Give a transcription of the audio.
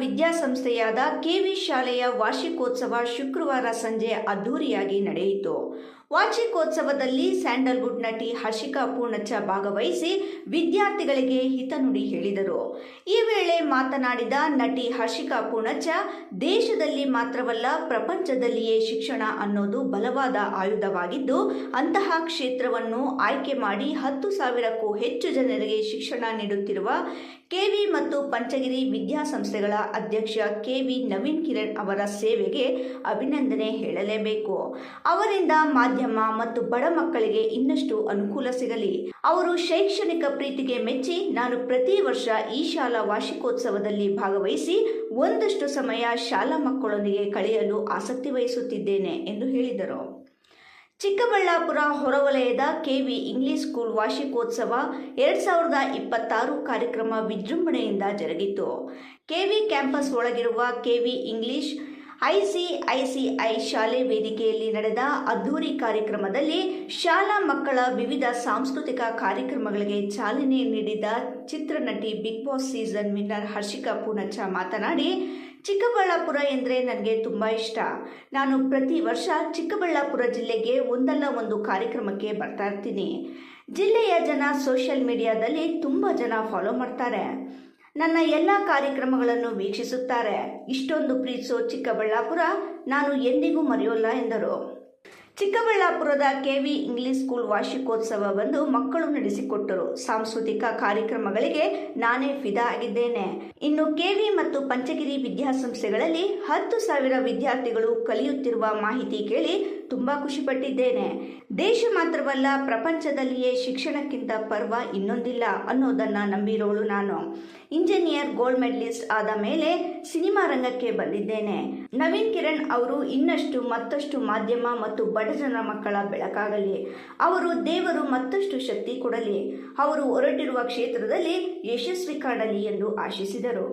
ವಿದ್ಯಾಸಂಸ್ಥೆಯಾದ KV ಶಾಲೆಯ ವಾರ್ಷಿಕೋತ್ಸವ ಶುಕ್ರವಾರ ಸಂಜೆ ಅದ್ದೂರಿಯಾಗಿ ನಡೆಯಿತು. ವಾರ್ಷಿಕೋತ್ಸವದಲ್ಲಿ ಸ್ಯಾಂಡಲ್ವುಡ್ ನಟಿ ಹರ್ಷಿಕಾ ಪೂರ್ಣಚ್ಚ ಭಾಗವಹಿಸಿ ವಿದ್ಯಾರ್ಥಿಗಳಿಗೆ ಹಿತನುಡಿ ಹೇಳಿದರು. ಈ ವೇಳೆ ಮಾತನಾಡಿದ ನಟಿ ಹರ್ಷಿಕಾ ಪೂರ್ಣಚ್ಚ, ದೇಶದಲ್ಲಿ ಮಾತ್ರವಲ್ಲ ಪ್ರಪಂಚದಲ್ಲಿಯೇ ಶಿಕ್ಷಣ ಅನ್ನೋದು ಬಲವಾದ ಆಯುಧವಾಗಿದ್ದು, ಅಂತಹ ಕ್ಷೇತ್ರವನ್ನು ಆಯ್ಕೆ ಮಾಡಿ 10,000ಕ್ಕೂ ಹೆಚ್ಚು ಜನರಿಗೆ ಶಿಕ್ಷಣ ನೀಡುತ್ತಿರುವ ಕೆವಿ ಮತ್ತು ಪಂಚಗಿರಿ ವಿದ್ಯಾಸಂಸ್ಥೆಗಳ ಅಧ್ಯಕ್ಷ ಕೆವಿ ನವೀನ್ ಕಿರಣ್ ಅವರ ಸೇವೆಗೆ ಅಭಿನಂದನೆ ಹೇಳಲೇಬೇಕು. ಅವರಿಂದ ಮಾಧ್ಯಮ ಮತ್ತು ಬಡ ಮಕ್ಕಳಿಗೆ ಇನ್ನಷ್ಟು ಅನುಕೂಲ ಸಿಗಲಿ. ಅವರು ಶೈಕ್ಷಣಿಕ ಪ್ರೀತಿಗೆ ಮೆಚ್ಚಿ ನಾನು ಪ್ರತಿ ವರ್ಷ ಈ ಶಾಲಾ ವಾರ್ಷಿಕೋತ್ಸವದಲ್ಲಿ ಭಾಗವಹಿಸಿ ಒಂದಷ್ಟು ಸಮಯ ಶಾಲಾ ಮಕ್ಕಳೊಂದಿಗೆ ಕಳೆಯಲು ಆಸಕ್ತಿ ವಹಿಸುತ್ತಿದ್ದೇನೆ ಎಂದು ಹೇಳಿದರು. ಚಿಕ್ಕಬಳ್ಳಾಪುರ ಹೊರವಲಯದ ಕೆವಿ ಇಂಗ್ಲಿಷ್ ಸ್ಕೂಲ್ ವಾರ್ಷಿಕೋತ್ಸವ 2026 ಕಾರ್ಯಕ್ರಮ ವಿಜೃಂಭಣೆಯಿಂದ ಜರುಗಿತು. ಕೆವಿ ಕ್ಯಾಂಪಸ್ ಒಳಗಿರುವ ಕೆವಿ ಇಂಗ್ಲಿಷ್ ಐಸಿಐಸಿಐ ಶಾಲೆ ವೇದಿಕೆಯಲ್ಲಿ ನಡೆದ ಅದ್ದೂರಿ ಕಾರ್ಯಕ್ರಮದಲ್ಲಿ ಶಾಲಾ ಮಕ್ಕಳ ವಿವಿಧ ಸಾಂಸ್ಕೃತಿಕ ಕಾರ್ಯಕ್ರಮಗಳಿಗೆ ಚಾಲನೆ ನೀಡಿದ ಚಿತ್ರನಟಿ big boss season winner Harshika Poonacha ಮಾತನಾಡಿ, ಚಿಕ್ಕಬಳ್ಳಾಪುರ ಎಂದರೆ ನನಗೆ ತುಂಬ ಇಷ್ಟ. ನಾನು ಪ್ರತಿ ವರ್ಷ ಚಿಕ್ಕಬಳ್ಳಾಪುರ ಜಿಲ್ಲೆಗೆ ಒಂದಲ್ಲ ಒಂದು ಕಾರ್ಯಕ್ರಮಕ್ಕೆ ಬರ್ತಾ ಇರ್ತೀನಿ. ಜಿಲ್ಲೆಯ ಜನ ಸೋಷಿಯಲ್ ಮೀಡಿಯಾದಲ್ಲಿ ತುಂಬ ಜನ ಫಾಲೋ ಮಾಡ್ತಾರೆ. ನನ್ನ ಎಲ್ಲ ಕಾರ್ಯಕ್ರಮಗಳನ್ನು ವೀಕ್ಷಿಸುತ್ತಾರೆ. ಇಷ್ಟೊಂದು ಪ್ರೀತಿಸೋ ಚಿಕ್ಕಬಳ್ಳಾಪುರ ನಾನು ಎಂದಿಗೂ ಮರೆಯೋಲ್ಲ ಎಂದರು. ಚಿಕ್ಕಬಳ್ಳಾಪುರದ ಕೆವಿ ಇಂಗ್ಲಿಷ್ ಸ್ಕೂಲ್ ವಾರ್ಷಿಕೋತ್ಸವವನ್ನು ಮಕ್ಕಳು ನಡೆಸಿಕೊಟ್ಟರು. ಸಾಂಸ್ಕೃತಿಕ ಕಾರ್ಯಕ್ರಮಗಳಿಗೆ ನಾನೇ ಫಿದಾ ಆಗಿದ್ದೇನೆ. ಇನ್ನು ಕೆವಿ ಮತ್ತು ಪಂಚಗಿರಿ ವಿದ್ಯಾಸಂಸ್ಥೆಗಳಲ್ಲಿ 10,000 ವಿದ್ಯಾರ್ಥಿಗಳು ಕಲಿಯುತ್ತಿರುವ ಮಾಹಿತಿ ಕೇಳಿ ತುಂಬಾ ಖುಷಿಪಟ್ಟಿದ್ದೇನೆ. ದೇಶ ಮಾತ್ರವಲ್ಲ ಪ್ರಪಂಚದಲ್ಲಿಯೇ ಶಿಕ್ಷಣಕ್ಕಿಂತ ಪರ್ವ ಇನ್ನೊಂದಿಲ್ಲ ಅನ್ನೋದನ್ನ ನಂಬಿರೋಳು ನಾನು. ಇಂಜಿನಿಯರ್ ಗೋಲ್ಡ್ ಮೆಡಲಿಸ್ಟ್ ಆದ ಮೇಲೆ ಸಿನಿಮಾ ರಂಗಕ್ಕೆ ಬಂದಿದ್ದೇನೆ. ನವೀನ್ ಕಿರಣ್ ಅವರು ಇನ್ನಷ್ಟು ಮತ್ತಷ್ಟು ಮಾಧ್ಯಮ ಮತ್ತು ಬಡಜನ ಮಕ್ಕಳ ಬೆಳಕಾಗಲಿ. ಅವರು ದೇವರು ಮತ್ತಷ್ಟು ಶಕ್ತಿ ಕೊಡಲಿ. ಅವರು ಹೊರಟಿರುವ ಕ್ಷೇತ್ರದಲ್ಲಿ ಯಶಸ್ವಿ ಕಾಣಲಿ ಎಂದು ಆಶಿಸಿದರು.